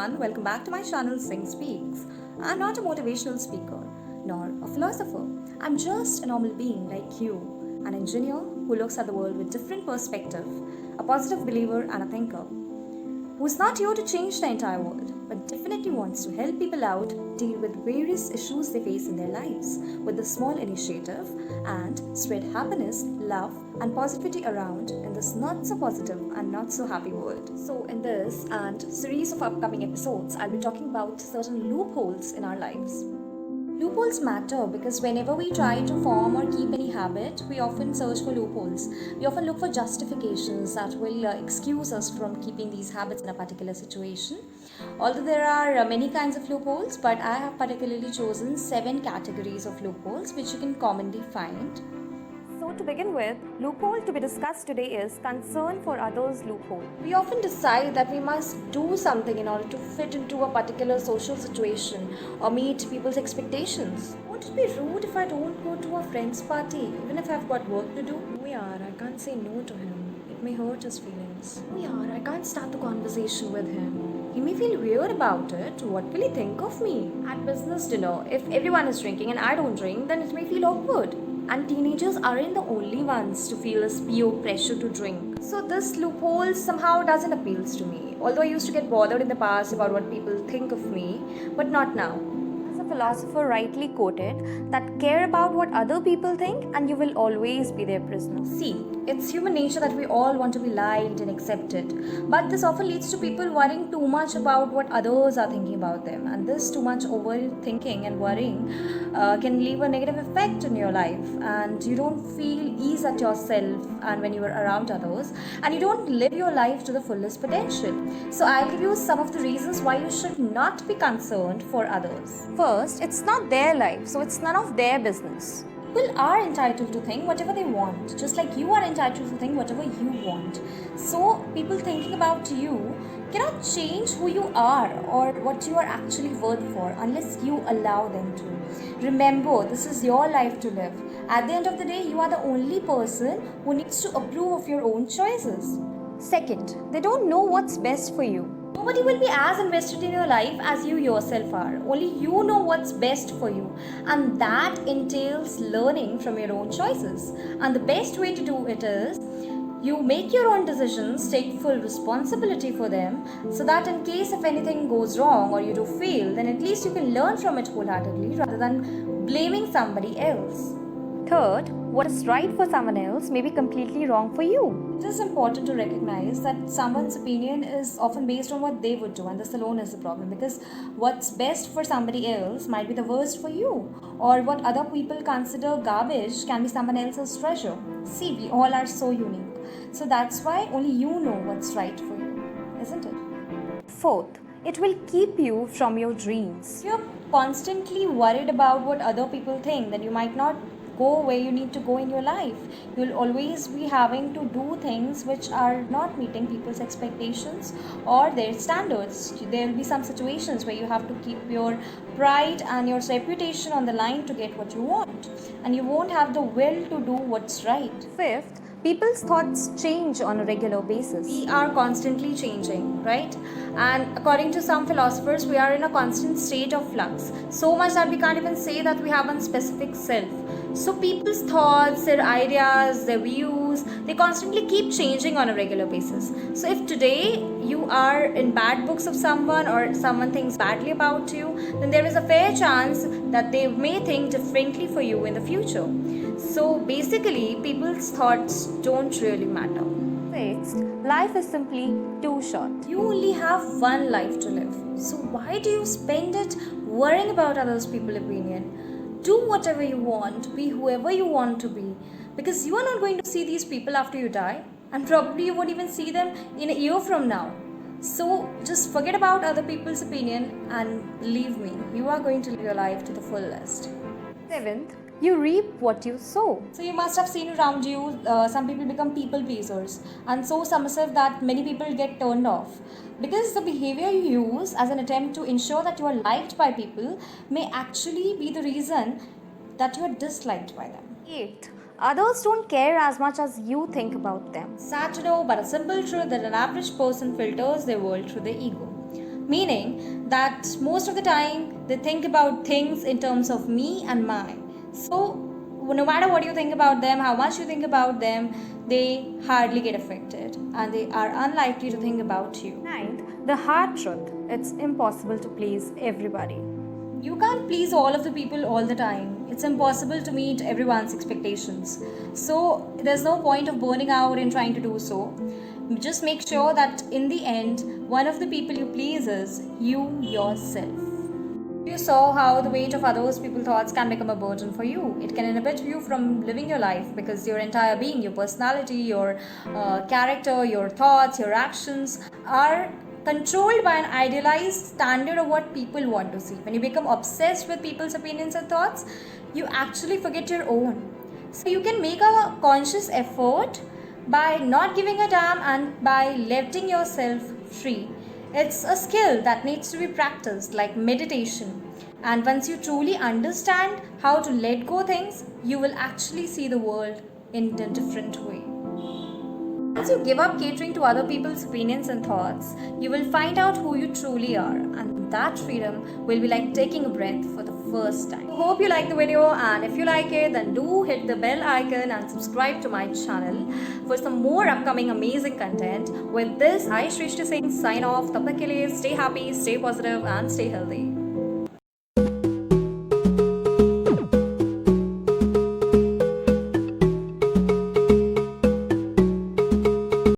everyone, welcome back to my channel Sing Speaks. I'm not a motivational speaker, nor a philosopher. I'm just a normal being like you, an engineer who looks at the world with different perspective, a positive believer and a thinker, who's not here to change the entire world, but definitely wants to help people out deal with various issues they face in their lives with a small initiative and spread happiness, love, and positivity around in this not so positive and not so happy world. So, in this and series of upcoming episodes, I'll be talking about certain loopholes in our lives. Loopholes matter because whenever we try to form or keep any habit, we often search for loopholes. We often look for justifications that will excuse us from keeping these habits in a particular situation. Although there are many kinds of loopholes, but I have particularly chosen 7 categories of loopholes which you can commonly find. So to begin with, loophole to be discussed today is concern for others loophole. We often decide that we must do something in order to fit into a particular social situation or meet people's expectations. Won't it be rude if I don't go to a friend's party, even if I've got work to do? Oh yeah, I can't say no to him. It may hurt his feelings. Oh yeah, I can't start the conversation with him. He may feel weird about it. What will he think of me? At business dinner, if everyone is drinking and I don't drink, then it may feel awkward. And teenagers aren't the only ones to feel this peer pressure to drink. So this loophole somehow doesn't appeal to me. Although I used to get bothered in the past about what people think of me, but not now. As a philosopher rightly quoted, that care about what other people think and you will always be their prisoner. See, it's human nature that we all want to be liked and accepted. But this often leads to people worrying too much about what others are thinking about them. And this too much overthinking and worrying can leave a negative effect in your life. And you don't feel ease at yourself and when you are around others. And you don't live your life to the fullest potential. So I'll give you some of the reasons why you should not be concerned for others. First, it's not their life, so it's none of their business. People are entitled to think whatever they want, just like you are entitled to think whatever you want. So, people thinking about you cannot change who you are or what you are actually worth for unless you allow them to. Remember, this is your life to live. At the end of the day, you are the only person who needs to approve of your own choices. Second, they don't know what's best for you. Nobody will be as invested in your life as you yourself are. Only you know what's best for you. And that entails learning from your own choices. And the best way to do it is you make your own decisions, take full responsibility for them, so that in case if anything goes wrong or you do fail, then at least you can learn from it wholeheartedly rather than blaming somebody else. Third, what is right for someone else may be completely wrong for you. It is important to recognize that someone's opinion is often based on what they would do, and this alone is the problem because what's best for somebody else might be the worst for you, or what other people consider garbage can be someone else's treasure. See, we all are so unique. So that's why only you know what's right for you, isn't it? Fourth, it will keep you from your dreams. If you're constantly worried about what other people think, then you might not go where you need to go in your life. You'll always be having to do things which are not meeting people's expectations or their standards. There will be some situations where you have to keep your pride and your reputation on the line to get what you want, and you won't have the will to do what's right. Fifth, people's thoughts change on a regular basis. We are constantly changing, right? And according to some philosophers, we are in a constant state of flux. So much that we can't even say that we have one specific self. So people's thoughts, their ideas, their views, they constantly keep changing on a regular basis. So if today you are in bad books of someone or someone thinks badly about you, then there is a fair chance that they may think differently for you in the future. So basically, people's thoughts don't really matter. Sixth, life is simply too short. You only have one life to live. So why do you spend it worrying about others' people's opinion? Do whatever you want, be whoever you want to be, because you are not going to see these people after you die, and probably you won't even see them in a year from now. So just forget about other people's opinion and believe me, you are going to live your life to the fullest. Seventh, you reap what you sow. So you must have seen around you, some people become people pleasers and so submissive that many people get turned off. Because the behavior you use as an attempt to ensure that you are liked by people may actually be the reason that you are disliked by them. Eighth, others don't care as much as you think about them. Sad to know, but a simple truth that an average person filters their world through their ego. Meaning that most of the time they think about things in terms of me and mine. So, no matter what you think about them, how much you think about them, they hardly get affected and they are unlikely to think about you. Ninth, the hard truth, it's impossible to please everybody. You can't please all of the people all the time. It's impossible to meet everyone's expectations. So, there's no point of burning out in trying to do so. Just make sure that in the end, one of the people you please is you yourself. You saw how the weight of others' people's thoughts can become a burden for you. It can inhibit you from living your life because your entire being, your personality, your character, your thoughts, your actions are controlled by an idealized standard of what people want to see. When you become obsessed with people's opinions and thoughts, you actually forget your own. So you can make a conscious effort by not giving a damn and by letting yourself free. It's a skill that needs to be practiced like meditation. And once you truly understand how to let go things, you will actually see the world in a different way. Once you give up catering to other people's opinions and thoughts, you will find out who you truly are, and that freedom will be like taking a breath for the first time. Hope you like the video, and if you like it, then do hit the bell icon and subscribe to my channel for some more upcoming amazing content. With this, I Shrishti Singh sign off. Tab tak ke liye, stay happy, stay positive, and stay healthy.